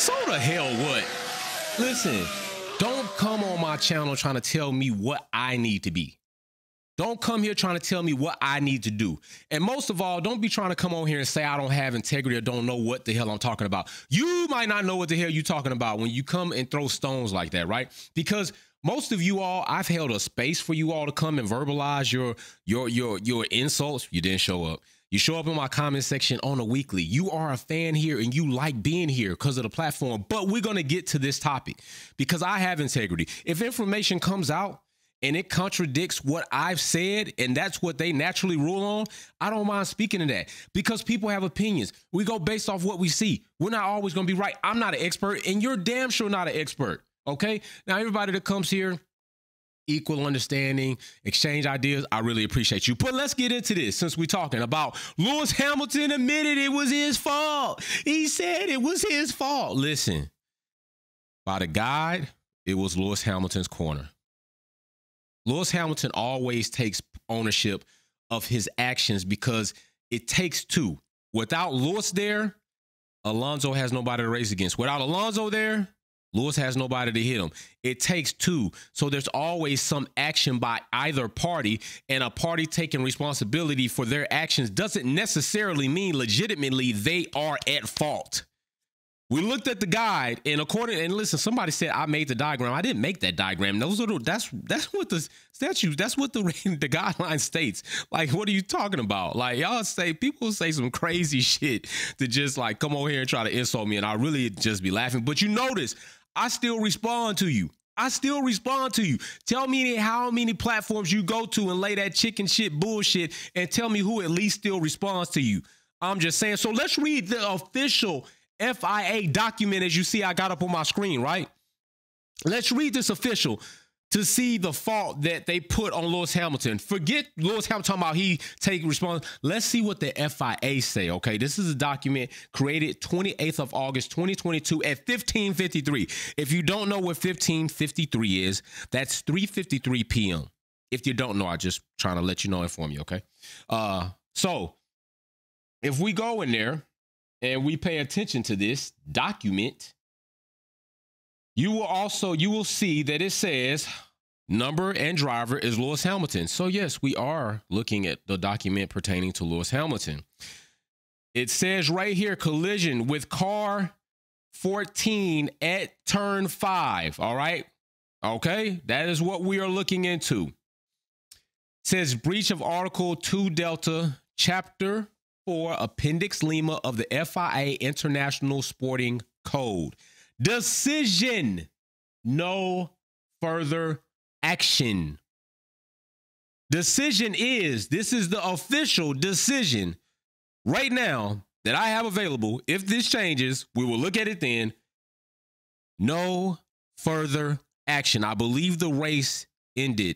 So the hell what? Listen, don't come on my channel trying to tell me what I need to be. Don't come here trying to tell me what I need to do. And most of all, don't be trying to come on here and say I don't have integrity or don't know what the hell I'm talking about. You might not know what the hell you're talking about when you come and throw stones like that, right? Because most of you all, I've held a space for you all to come and verbalize your insults. You didn't show up. You show up in my comment section on a weekly. You are a fan here and you like being here because of the platform. But we're going to get to this topic because I have integrity. If information comes out and it contradicts what I've said, and that's what they naturally rule on, I don't mind speaking to that because people have opinions. We go based off what we see. We're not always going to be right. I'm not an expert, and you're damn sure not an expert, okay? Now, everybody that comes here, equal understanding, exchange ideas, I really appreciate you. But let's get into this since we're talking about Lewis Hamilton admitted it was his fault. He said it was his fault. Listen, by the guide, it was Lewis Hamilton's corner. Lewis Hamilton always takes ownership of his actions because it takes two. Without Lewis there, Alonso has nobody to race against. Without Alonso there, Lewis has nobody to hit him. It takes two. So there's always some action by either party, and a party taking responsibility for their actions doesn't necessarily mean legitimately they are at fault. We looked at the guide, and listen, somebody said I made the diagram. I didn't make that diagram. That's what the statute, that's what the guideline states. Like, what are you talking about? Like, people say some crazy shit to just like come over here and try to insult me, and I really just be laughing. But you notice, I still respond to you. Tell me how many platforms you go to and lay that chicken shit bullshit and tell me who at least still responds to you. I'm just saying. So let's read the official FIA document, as you see I got up on my screen, right? Let's read this official to see the fault that they put on Lewis Hamilton. Forget Lewis Hamilton talking about he take response. Let's see what the FIA say, okay? This is a document created 28th of August, 2022 at 15:53. If you don't know what 15:53 is, that's 3:53 p.m. If you don't know, I'm just trying to let you know, inform you, okay? So if we go in there, and we pay attention to this document, you will see that it says number and driver is Lewis Hamilton. So yes, we are looking at the document pertaining to Lewis Hamilton. It says right here, collision with car 14 at turn 5. All right. Okay. That is what we are looking into. It says breach of Article 2 Delta, Chapter 4, Appendix Lima of the FIA International Sporting Code. Decision. No further action. Decision is, this is the official decision right now that I have available. If this changes, we will look at it then. No further action. I believe the race ended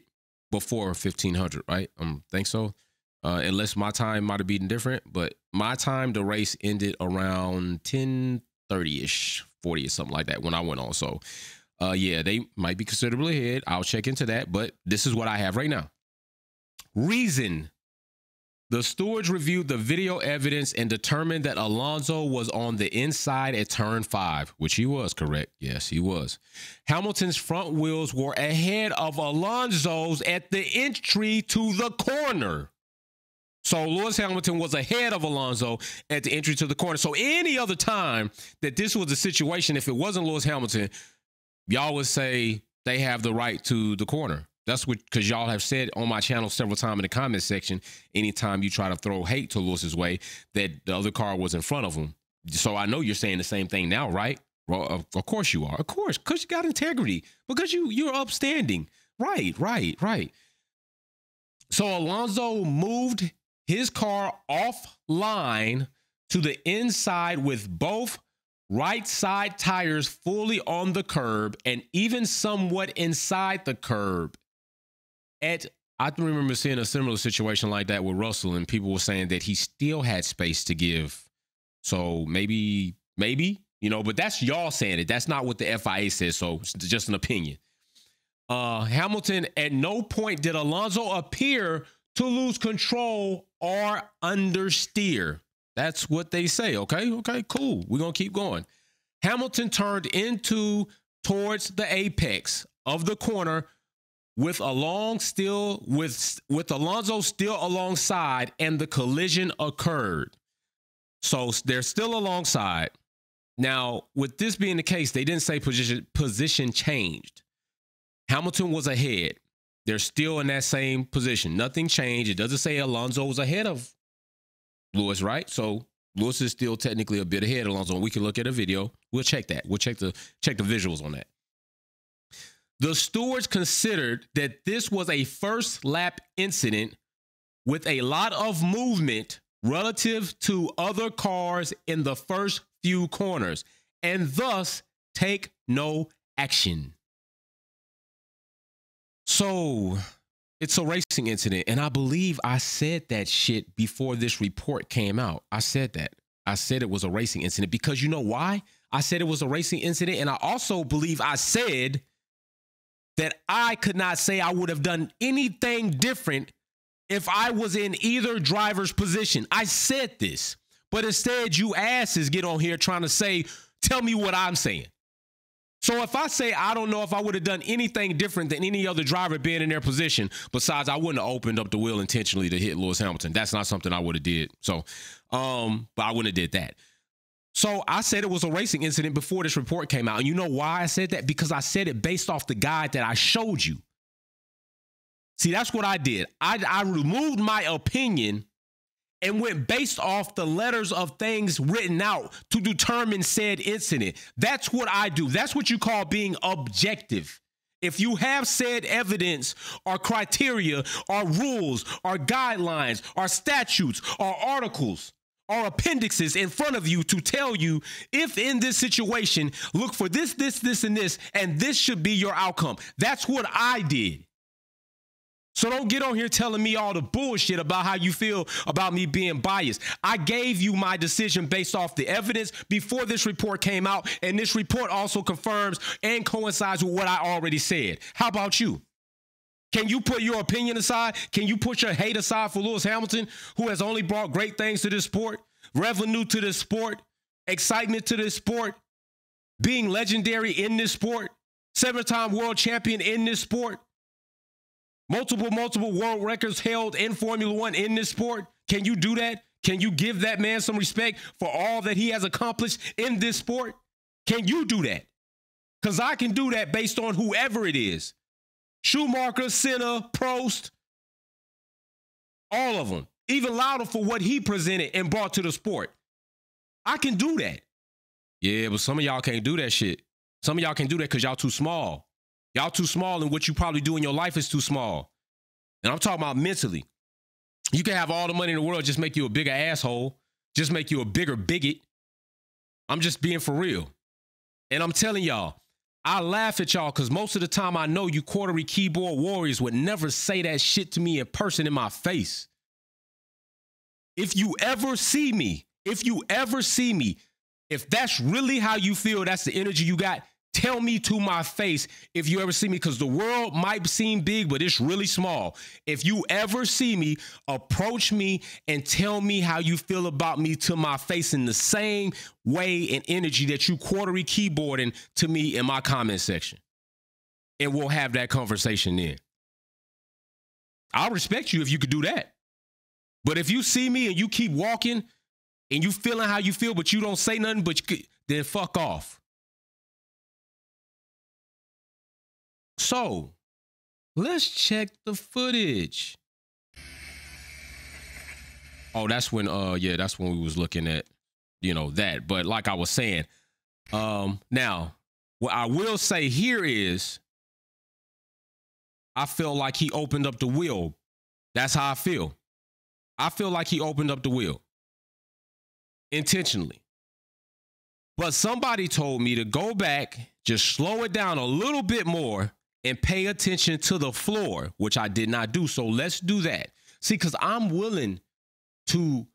before 1500, right? Think so. Unless my time might have been different, but my time, the race ended around 10:30-ish, 40 or something like that when I went on. So, yeah, they might be considerably ahead. I'll check into that, but this is what I have right now. Reason. The stewards reviewed the video evidence and determined that Alonso was on the inside at turn 5, which he was, correct? Yes, he was. Hamilton's front wheels were ahead of Alonso's at the entry to the corner. So Lewis Hamilton was ahead of Alonso at the entry to the corner. So any other time that this was a situation, if it wasn't Lewis Hamilton, y'all would say they have the right to the corner. That's what, because y'all have said on my channel several times in the comment section, anytime you try to throw hate to Lewis's way, that the other car was in front of him. So I know you're saying the same thing now, right? Well, of course you are. Of course, because you got integrity, because you're upstanding. Right. So Alonso moved his car offline to the inside with both right side tires fully on the curb and even somewhat inside the curb. I remember seeing a similar situation like that with Russell, and people were saying that he still had space to give. So maybe, but that's y'all saying it. That's not what the FIA says. So it's just an opinion. Hamilton, at no point did Alonso appear to lose control or understeer. That's what they say. Okay, cool. We're going to keep going. Hamilton turned towards the apex of the corner with Alonso still alongside, and the collision occurred. So they're still alongside. Now, with this being the case, they didn't say position changed. Hamilton was ahead. They're still in that same position. Nothing changed. It doesn't say Alonso was ahead of Lewis, right? So Lewis is still technically a bit ahead of Alonso. We can look at a video. We'll check that. We'll check the visuals on that. The stewards considered that this was a first lap incident with a lot of movement relative to other cars in the first few corners, and thus take no action. So it's a racing incident, and I believe I said that shit before this report came out. I said that. I said it was a racing incident because you know why? I said it was a racing incident, and I also believe I said that I could not say I would have done anything different if I was in either driver's position. I said this, but instead you asses get on here trying to say, tell me what I'm saying. So if I say I don't know if I would have done anything different than any other driver being in their position, besides I wouldn't have opened up the wheel intentionally to hit Lewis Hamilton. That's not something I would have did. So, but I wouldn't have did that. So I said it was a racing incident before this report came out. And you know why I said that? Because I said it based off the guide that I showed you. See, that's what I did. I removed my opinion and went based off the letters of things written out to determine said incident. That's what I do. That's what you call being objective. If you have said evidence or criteria or rules or guidelines or statutes or articles or appendixes in front of you to tell you, if in this situation, look for this, and this should be your outcome. That's what I did. So don't get on here telling me all the bullshit about how you feel about me being biased. I gave you my decision based off the evidence before this report came out, and this report also confirms and coincides with what I already said. How about you? Can you put your opinion aside? Can you put your hate aside for Lewis Hamilton, who has only brought great things to this sport, revenue to this sport, excitement to this sport, being legendary in this sport, 7-time world champion in this sport, multiple world records held in Formula One in this sport? Can you do that? Can you give that man some respect for all that he has accomplished in this sport? Can you do that? Because I can do that based on whoever it is. Schumacher, Senna, Prost, all of them. Even louder for what he presented and brought to the sport. I can do that. Yeah, but some of y'all can't do that shit. Some of y'all can't do that because y'all too small. Y'all too small, and what you probably do in your life is too small. And I'm talking about mentally. You can have all the money in the world, just make you a bigger asshole, just make you a bigger bigot. I'm just being for real. And I'm telling y'all, I laugh at y'all because most of the time I know you quarterly keyboard warriors would never say that shit to me in person in my face. If you ever see me, if that's really how you feel, that's the energy you got, tell me to my face if you ever see me, because the world might seem big, but it's really small. If you ever see me, approach me and tell me how you feel about me to my face in the same way and energy that you quarterly keyboarding to me in my comment section. And we'll have that conversation then. I'll respect you if you could do that. But if you see me and you keep walking and you feeling how you feel, but you don't say nothing, then fuck off. So let's check the footage. Oh, that's when that's when we was looking at, that. But like I was saying, now what I will say here is I feel like he opened up the wheel. That's how I feel. I feel like he opened up the wheel intentionally. But somebody told me to go back, just slow it down a little bit more and pay attention to the floor, which I did not do. So let's do that. See, because I'm willing to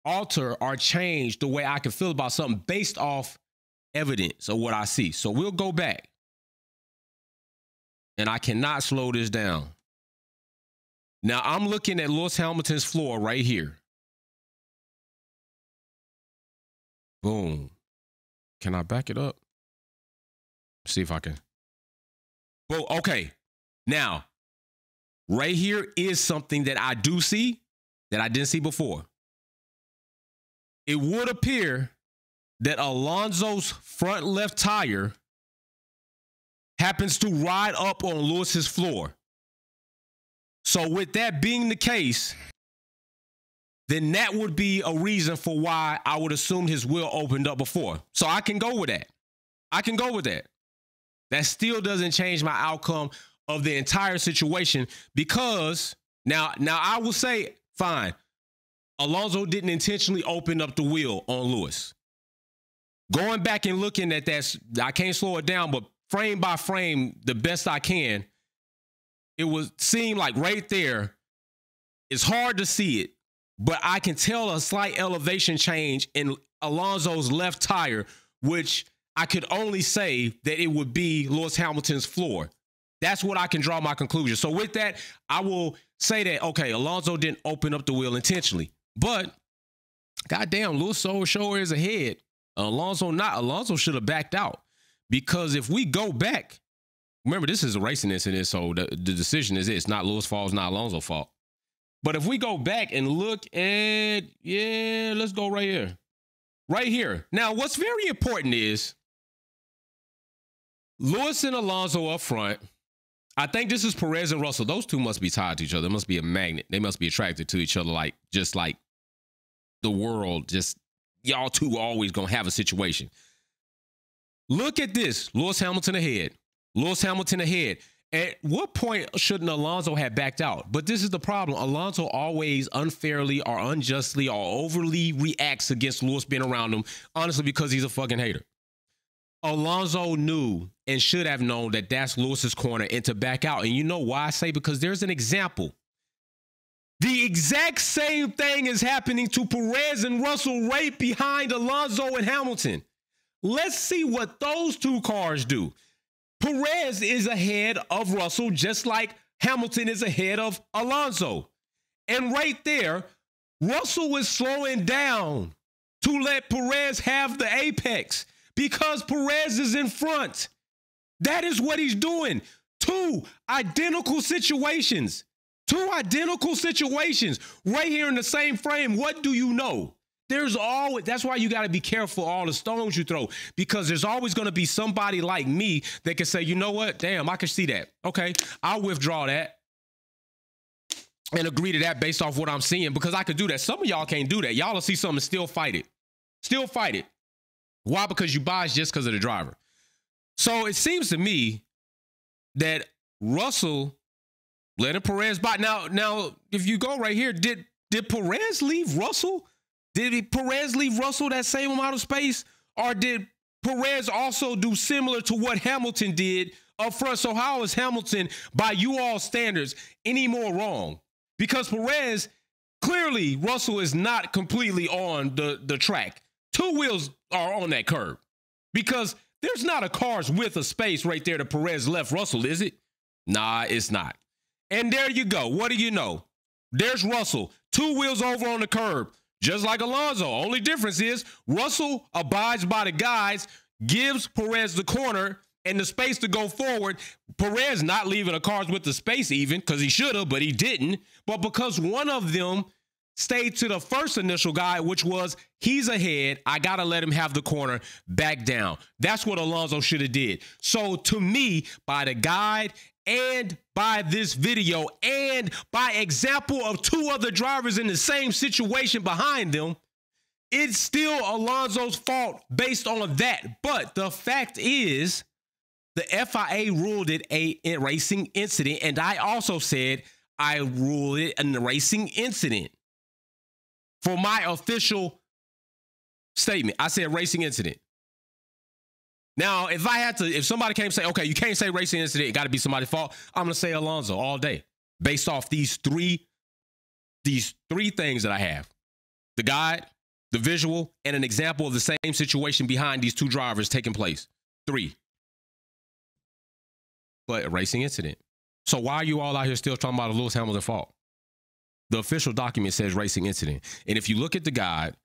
alter or change the way I can feel about something based off evidence of what I see. So we'll go back. And I cannot slow this down. Now I'm looking at Lewis Hamilton's floor right here. Boom. Can I back it up? See if I can. Well, okay. Now, right here is something that I do see that I didn't see before. It would appear that Alonso's front left tire happens to ride up on Lewis's floor. So with that being the case, then that would be a reason for why I would assume his wheel opened up before. So I can go with that. I can go with that. That still doesn't change my outcome of the entire situation, because now I will say, fine, Alonso didn't intentionally open up the wheel on Lewis. Going back and looking at that, I can't slow it down, but frame by frame, the best I can, it would seem like right there, it's hard to see it, but I can tell a slight elevation change in Alonso's left tire, which I could only say that it would be Lewis Hamilton's floor. That's what I can draw my conclusion. So with that, I will say that, okay, Alonso didn't open up the wheel intentionally, but goddamn, Lewis sure is ahead. Alonso not. Alonso should have backed out, because if we go back, remember, this is a racing incident, so the decision is it's not Lewis' fault, it's not Alonso's fault. But if we go back and look at, let's go right here. Right here. Now, what's very important is Lewis and Alonso up front. I think this is Perez and Russell. Those two must be tied to each other. It must be a magnet. They must be attracted to each other, like just like the world. Just y'all two always gonna have a situation. Look at this. Lewis Hamilton ahead. Lewis Hamilton ahead. At what point shouldn't Alonso have backed out? But this is the problem. Alonso always unfairly or unjustly or overly reacts against Lewis being around him, honestly, because he's a fucking hater. Alonso knew and should have known that that's Lewis's corner and to back out. And you know why I say? Because there's an example. The exact same thing is happening to Perez and Russell right behind Alonso and Hamilton. Let's see what those two cars do. Perez is ahead of Russell, just like Hamilton is ahead of Alonso. And right there, Russell is slowing down to let Perez have the apex because Perez is in front. That is what he's doing. Two identical situations right here in the same frame. What do you know? There's always, that's why you got to be careful all the stones you throw, because there's always going to be somebody like me that can say, you know what? Damn, I can see that. Okay, I'll withdraw that and agree to that based off what I'm seeing, because I could do that. Some of y'all can't do that. Y'all will see something and still fight it. Still fight it. Why? Because you biased just because of the driver. So it seems to me that Russell letting Perez by. Now, if you go right here, did Perez leave Russell? Did Perez leave Russell that same amount of space? Or did Perez also do similar to what Hamilton did up front? So how is Hamilton, by you all standards, any more wrong? Because Perez, clearly Russell is not completely on the track. Two wheels are on that curb, because there's not a car's width of space right there that Perez left Russell, is it? Nah, it's not. And there you go. What do you know? There's Russell, two wheels over on the curb. Just like Alonso. Only difference is Russell abides by the guides, gives Perez the corner and the space to go forward. Perez not leaving a car's with the space even, because he should have, but he didn't. But because one of them stayed to the first initial guide, which was he's ahead, I got to let him have the corner, back down. That's what Alonso should have did. So to me, by the guide and by this video and by example of two other drivers in the same situation behind them, it's still Alonso's fault based on that. But the fact is, the FIA ruled it a racing incident, and I also said I ruled it a racing incident. For my official statement, I said racing incident. Now, if somebody came and say, okay, you can't say racing incident, it got to be somebody's fault, I'm going to say Alonso all day, based off these three things that I have: the guide, the visual, and an example of the same situation behind these two drivers taking place. 3. But a racing incident. So why are you all out here still talking about a Lewis Hamilton fault? The official document says racing incident. And if you look at the guide,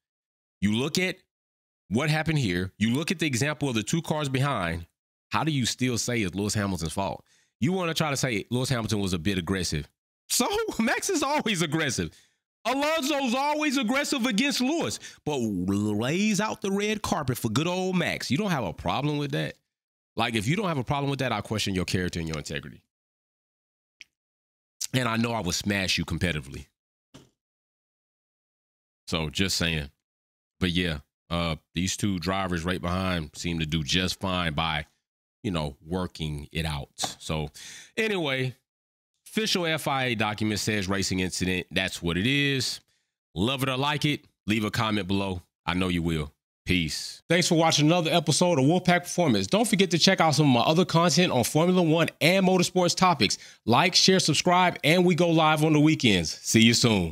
you look at what happened here. You look at the example of the 2 cars behind. How do you still say it's Lewis Hamilton's fault? You want to try to say Lewis Hamilton was a bit aggressive. So Max is always aggressive. Alonso's always aggressive against Lewis, but lays out the red carpet for good old Max. You don't have a problem with that? Like, if you don't have a problem with that, I'll question your character and your integrity. And I know I would smash you competitively. So just saying. But yeah, these 2 drivers right behind seem to do just fine by, you know, working it out. So anyway, official FIA document says racing incident. That's what it is. Love it or like it, leave a comment below. I know you will. Peace. Thanks for watching another episode of Wolfpack Performance. Don't forget to check out some of my other content on Formula One and motorsports topics. Like, share, subscribe, and we go live on the weekends. See you soon.